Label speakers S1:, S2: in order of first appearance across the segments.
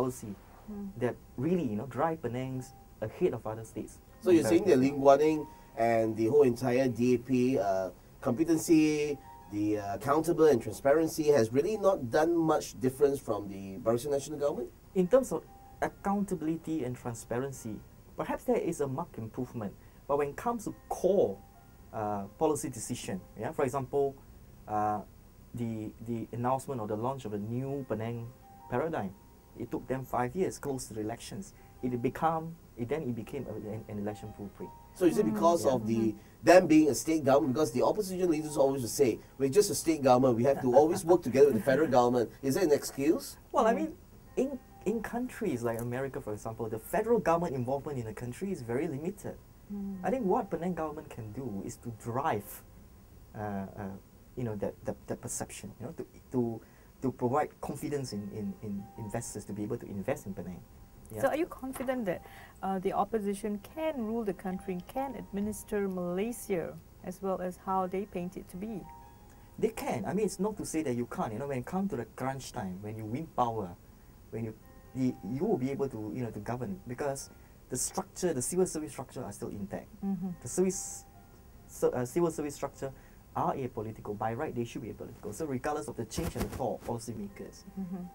S1: policy that really, drive Penang's ahead of other states.
S2: So you're saying that Ling Guaning and the whole entire DAP competency, the accountable and transparency has really not done much difference from the Barisan National Government?
S1: In terms of accountability and transparency, perhaps there is a marked improvement. But when it comes to core policy decision, for example, the announcement or the launch of a new Penang paradigm, it took them 5 years, close to the elections. It became an election foolproof.
S2: So is it because of them being a state government? Because the opposition leaders always would say, we're just a state government, we have to always work together with the federal government. Is that an excuse?
S1: Well, I mean, in countries like America, for example, the federal government involvement in the country is very limited. I think what Penang government can do is to drive, that perception, to provide confidence in investors to be able to invest in Penang.
S3: So are you confident that the opposition can rule the country, can administer Malaysia as well as how they paint it to be?
S1: They can. I mean, it's not to say that you can't. When it comes to the crunch time, when you win power, when you will be able to to govern, because the structure, the civil service structure are still intact. The civil service structure are apolitical. By right, they should be apolitical. So regardless of the change in the thought, policymakers,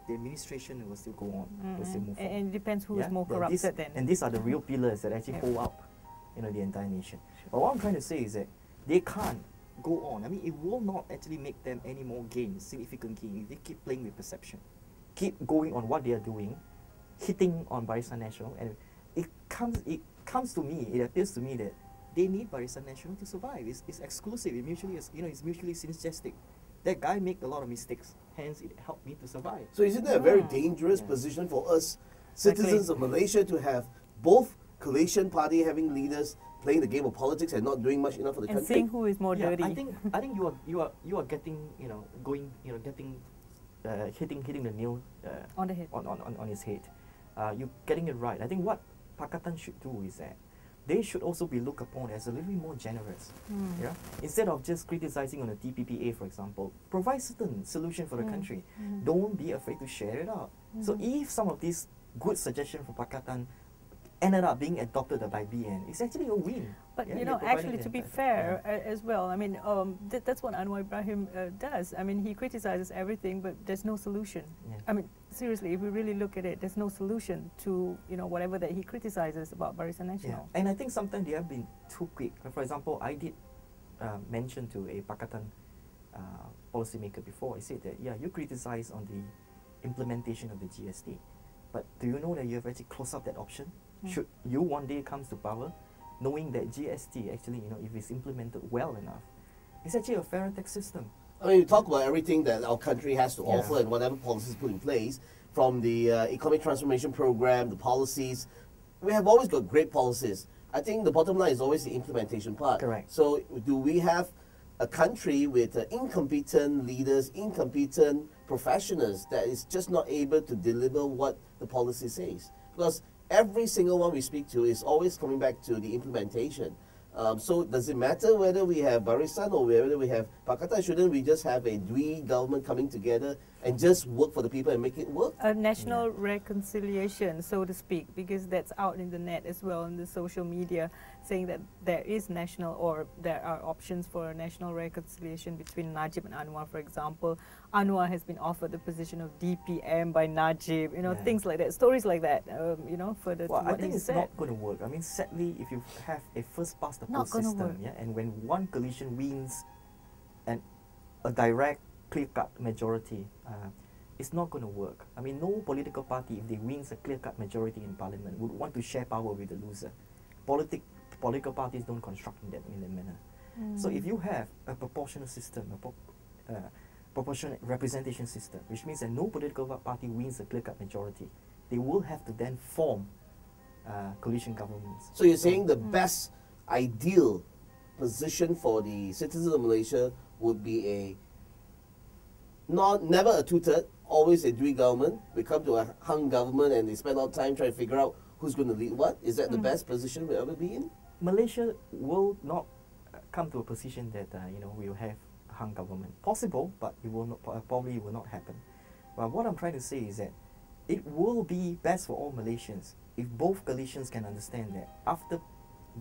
S1: the administration will still go on, will still move on.
S3: And it depends who is more corrupted then.
S1: And these are the real pillars that actually hold up the entire nation. But what I'm trying to say is that they can't go on. I mean, it will not actually make them any more gains, significant gains, if they keep playing with perception, keep going on what they are doing, hitting on Barisan National, and it appears to me that they need Barisan National to survive. It's exclusive. It mutually, it's mutually synergistic. That guy made a lot of mistakes. Hence, it helped me to survive.
S2: So isn't that a very dangerous position for us citizens of Malaysia to have both coalition party having leaders playing the game of politics and not doing much enough for the country?
S3: And seeing who is more dirty.
S1: I think you are getting hitting the nail
S3: on the head
S1: on his head. You're getting it right. I think what Pakatan should do is that they should also be looked upon as a little bit more generous. Instead of just criticizing on the TPPA, for example, provide certain solution for the country. Don't be afraid to share it out. So if some of these good suggestions for Pakatan ended up being adopted by BN, it's actually a win.
S3: But actually, to be fair as well, I mean, that's what Anwar Ibrahim does. I mean, he criticizes everything, but there's no solution. I mean, seriously, if we really look at it, there's no solution to whatever that he criticizes about Barisan National.
S1: And I think sometimes they have been too quick. For example, I did mention to a Pakatan policymaker before. I said that you criticize on the implementation of the GST, but do you know that you have actually closed up that option? Should you one day comes to power, knowing that GST actually, if it's implemented well enough, it's actually a fairer tax system.
S2: I mean, you talk about everything that our country has to offer and whatever policies put in place, from the economic transformation program, the policies. We have always got great policies. I think the bottom line is always the implementation part.
S1: Correct.
S2: So do we have a country with incompetent leaders, incompetent professionals that is just not able to deliver what the policy says? Because every single one we speak to is always coming back to the implementation. So does it matter whether we have Barisan or whether we have Pakatan? Shouldn't we just have a Dwi government coming together and just work for the people and make it work?
S3: A national reconciliation, so to speak, because that's out in the net as well, in the social media, saying that there is national, or there are options for a national reconciliation between Najib and Anwar, for example. Anwar has been offered the position of DPM by Najib, things like that, stories like that, further to what
S1: I think
S3: he
S1: it's
S3: said.
S1: not going to work. I mean, sadly, if you have a first past the post system, and when one coalition wins and a direct, clear-cut majority, it's not going to work. I mean, no political party, if they wins a clear-cut majority in parliament, would want to share power with the loser. Political parties don't construct in that manner. So if you have a proportional system, a proportional representation system, which means that no political party wins a clear-cut majority, they will have to then form coalition governments.
S2: So you're saying the best ideal position for the citizens of Malaysia would be never a two-third, always a Dwi government. We come to a hung government and they spend all time trying to figure out who's going to lead what. Is that the best position we'll ever be in?
S1: Malaysia will not come to a position that we will have hung government. Possible, but it will not, probably will not happen. But what I'm trying to say is that it will be best for all Malaysians if both coalitions can understand that after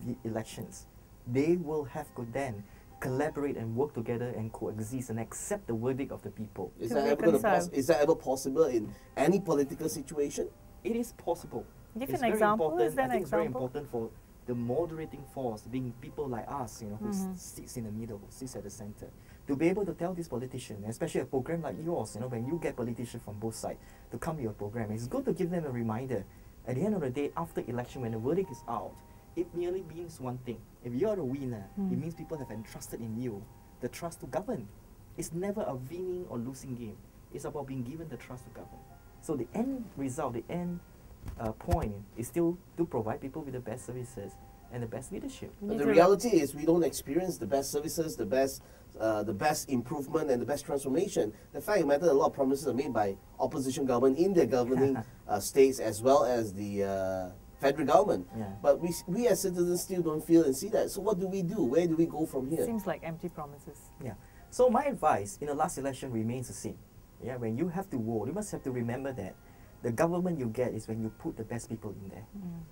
S1: the elections, they will have to then collaborate and work together and coexist and accept the verdict of the people.
S2: Is
S3: To
S2: that ever
S3: reconcile.
S2: is that ever possible in any political situation?
S1: It is possible.
S3: Give
S1: It's
S3: an
S1: very
S3: example.
S1: important.
S3: Is there
S1: I
S3: an
S1: think it's very
S3: example?
S1: important for the moderating force, being people like us, you know, who
S3: Mhm.
S1: sits in the middle, who sits at the center, to be able to tell this politician, especially a program like yours, you know, when you get politicians from both sides to come to your program, it's good to give them a reminder. At the end of the day, after election, when the verdict is out, it merely means one thing. If you're the winner, it means people have entrusted in you the trust to govern. It's never a winning or losing game. It's about being given the trust to govern. So the end result, the end point is still to provide people with the best services and the best leadership.
S3: We
S2: But
S3: need
S2: the
S3: to
S2: reality is we don't experience the best services, the best improvement and the best transformation. The fact of the matter, a lot of promises are made by opposition government in their governing states as well as the federal government.
S1: Yeah.
S2: But we as citizens still don't feel and see that. So what do we do? Where do we go from here?
S3: Seems like empty promises.
S1: Yeah. So my advice in the last election remains the same. Yeah. When you have to vote, you must have to remember that the government you get is when you put the best people in there.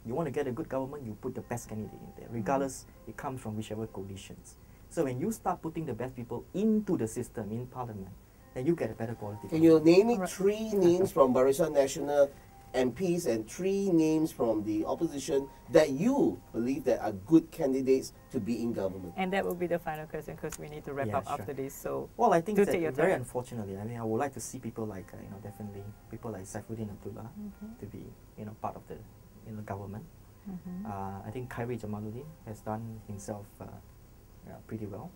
S1: You want to get a good government, you put the best candidate in there, regardless it comes from whichever coalitions. So when you start putting the best people into the system in parliament, then you get a better quality.
S2: Can you name me
S3: Alright.
S2: 3 names from Barisan Nasional MPs and 3 names from the opposition that you believe that are good candidates to be in government?
S3: And that will be the final question because we need to wrap
S1: Yeah,
S3: up
S1: sure.
S3: after this. So
S1: Well, I think
S3: Do
S1: that
S3: take your
S1: very
S3: time.
S1: unfortunately, I mean, I would like to see people like, definitely people like Saifuddin Abdullah to be, part of the, government. I think Khairi Jamaluddin has done himself pretty well.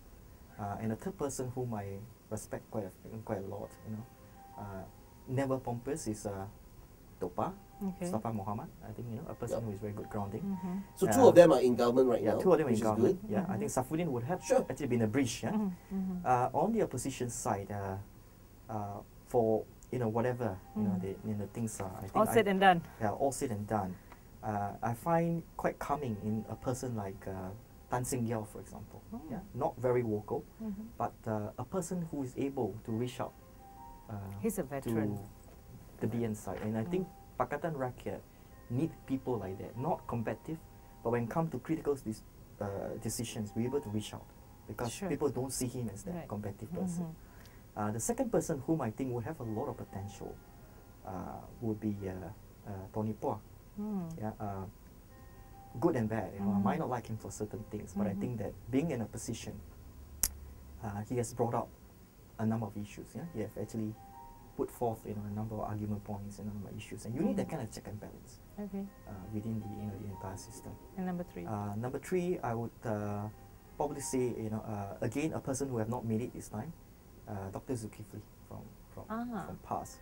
S1: And the third person whom I respect quite a lot, never pompous is Topa,
S3: okay.
S1: Mustafa Muhammad. I think, a person who is very good grounding.
S2: So 2 of them are in government right
S1: Yeah,
S2: now.
S1: 2 of them in
S2: which is
S1: government.
S2: good.
S1: Yeah, I think Saifuddin would have
S2: Sure.
S1: actually been a bridge. Yeah? On the opposition side, for whatever the things are, I think
S3: All said and done.
S1: yeah, all said and done, I find quite calming in a person like Tan Seng Yao, for example. Yeah, not very vocal, but a person who is able to reach out.
S3: He's a veteran.
S1: To the BN side, and I think Pakatan Rakyat need people like that, not combative, but when it comes to critical decisions, we're able to reach out because
S3: Sure.
S1: people don't see him as that
S3: Right.
S1: combative person. The second person whom I think would have a lot of potential would be Tony Pua. Yeah, good and bad. I might not like him for certain things, but I think that being in a position, he has brought up a number of issues. Yeah, he have actually put forth a number of argument points and a number of issues, and you need that kind of check and balance
S3: Okay.
S1: within the entire system.
S3: And number 3.
S1: Number 3, I would probably say again a person who have not made it this time, Dr. Zulkifli from PAS.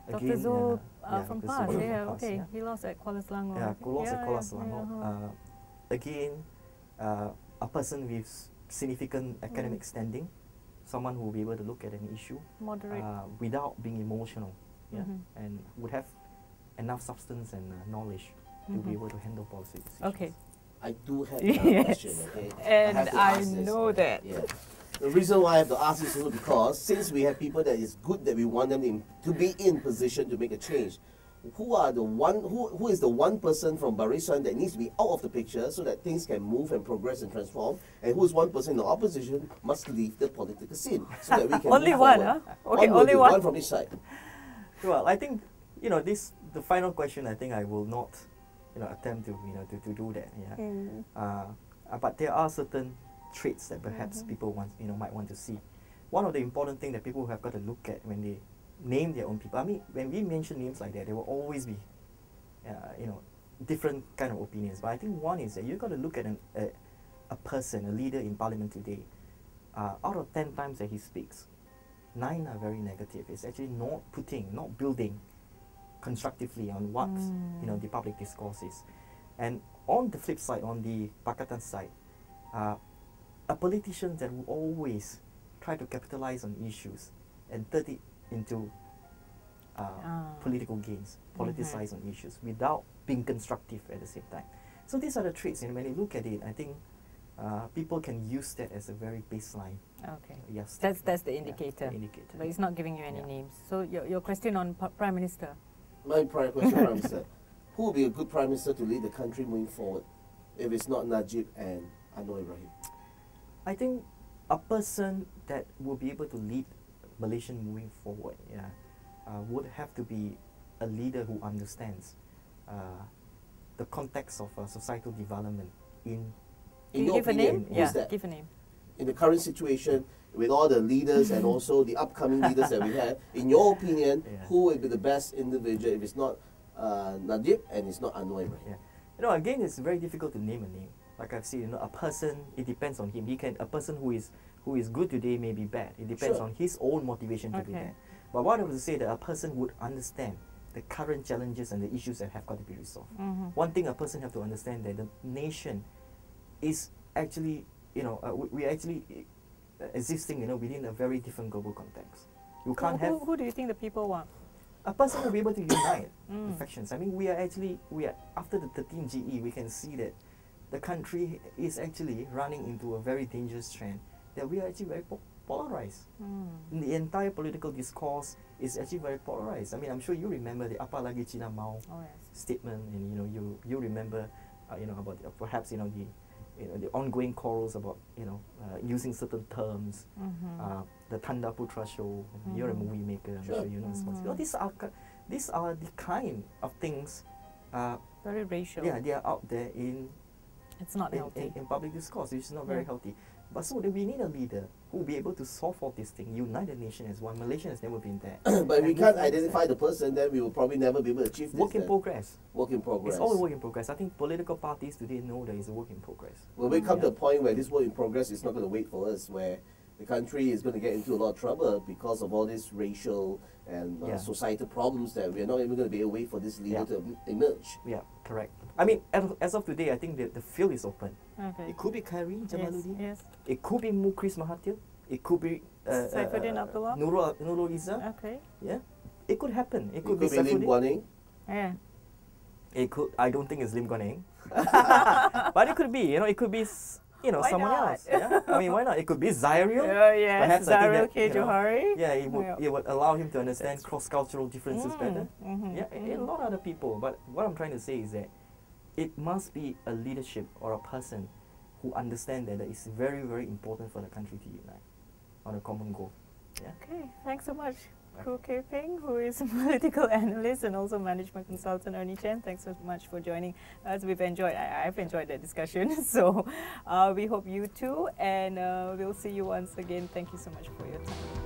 S3: Dr. Zul from
S1: Dr.
S3: PAS.
S1: Zul
S3: Yeah,
S1: from PAS,
S3: okay.
S1: yeah.
S3: He lost at Kuala Selangor.
S1: Yeah, Kuala
S3: Yeah,
S1: Selangor. Again, a person with significant academic standing, someone who will be able to look at an issue
S3: Moderate.
S1: without being emotional, and would have enough substance and knowledge to be able to handle policy decisions.
S3: Okay.
S2: I do have
S3: Yes.
S2: a question, okay?
S3: And
S2: have to
S3: I
S2: ask this,
S3: know that.
S2: Yeah. The reason why I have to ask this is because since we have people that is good that we want them to be in position to make a change, who is the one person from Barisan that needs to be out of the picture so that things can move and progress and transform, and who is one person in the opposition must leave the political scene so that we can
S3: Only
S2: move
S3: one,
S2: forward.
S3: huh? Okay,
S2: will
S3: only
S2: do,
S3: one.
S2: one from each side.
S1: Well, I think the final question. I think I will not attempt to do that. Yeah. But there are certain traits that perhaps people might want to see. One of the important things that people have got to look at when they name their own people. I mean, when we mention names like that, there will always be, different kind of opinions. But I think one is that you've got to look at a person, a leader in parliament today. Out of 10 times that he speaks, 9 are very negative. It's actually not building constructively on what the public discourse is. And on the flip side, on the Pakatan side, a politician that will always try to capitalize on issues and turn it into political gains, politicize on issues without being constructive at the same time. So these are the traits, and when you look at it, I think people can use that as a very baseline.
S3: Okay.
S1: Yes,
S3: That's the indicator.
S1: indicator.
S3: But it's not giving you any
S1: Yeah.
S3: names. So your question on Prime Minister.
S2: My prime question, Prime Minister. Who will be a good Prime Minister to lead the country moving forward if it's not Najib and Anwar Ibrahim?
S1: I think a person that will be able to lead Malaysia moving forward, would have to be a leader who understands the context of societal development in.
S2: In your opinion, who's that?
S3: Give a name.
S2: In the current situation, with all the leaders and also the upcoming leaders that we have, in your opinion, who will be the best individual if it's not Najib and it's not Anwar Ibrahim?
S1: Again, it's very difficult to name a name. Like I've said, a person, it depends on him. A person who is good today may be bad. It depends on his own motivation to be there. But what I would say that a person would understand the current challenges and the issues that have got to be resolved. One thing a person have to understand that the nation is actually, we actually existing, within a very different global context. You can't have.
S3: Who do you think the people want?
S1: A person will be able to unite the factions. I mean, we are after the 13 GE, we can see that the country is actually running into a very dangerous trend that we are actually very polarized. The entire political discourse is actually very polarized. I mean, I'm sure you remember the "Apa lagi Cina mau" statement, and you remember, about perhaps the ongoing quarrels about using certain terms. The Tanda Putra show. You're a movie maker. I'm sure you know this. These are the kind of things.
S3: Very racial.
S1: Yeah, they are out there
S3: It's not healthy.
S1: In public discourse, which is not very healthy. But so we need a leader who will be able to solve all these things, unite the nation as one. Malaysia has never been there.
S2: But if we can't identify the person, then we will probably never be able to achieve this.
S1: Work in progress.
S2: Work in progress.
S1: It's all a work in progress. I think political parties today know that it's a work in progress.
S2: Will we come to a point where this work in progress is not going to wait for us, where the country is going to get into a lot of trouble because of all these racial and societal problems that we're not even going to be able to wait for this leader to emerge?
S1: Yeah, correct. I mean, as of today, I think the field is open.
S3: Okay.
S1: It could be Khairi Jamaluddin.
S3: Yes.
S1: It could be Mukris Mahathir. It could be
S3: Saifuddin Abdullah.
S1: Nurul Izzah.
S3: Okay.
S1: Yeah, it could happen. It could
S2: be Lim
S1: Saifuddin.
S2: Guan Eng.
S3: Yeah.
S1: It could. I don't think it's Lim Guan Eng. But it could be. It could be.
S3: Why
S1: someone
S3: not?
S1: else. Yeah? I mean, why not? It could be Zairiel.
S3: Yes,
S1: Perhaps I
S3: Zairiel
S1: think that,
S3: Johari.
S1: Yeah, it would allow him to understand cross-cultural differences better. Yeah, a lot of other people. But what I'm trying to say is that it must be a leadership or a person who understand that it's very, very important for the country to unite on a common goal. Yeah.
S3: Okay, thanks so much. KHOO Peng, who is a political analyst and also management consultant, Ernie Chen. Thanks so much for joining us. I've enjoyed the discussion. So we hope you too, and we'll see you once again. Thank you so much for your time.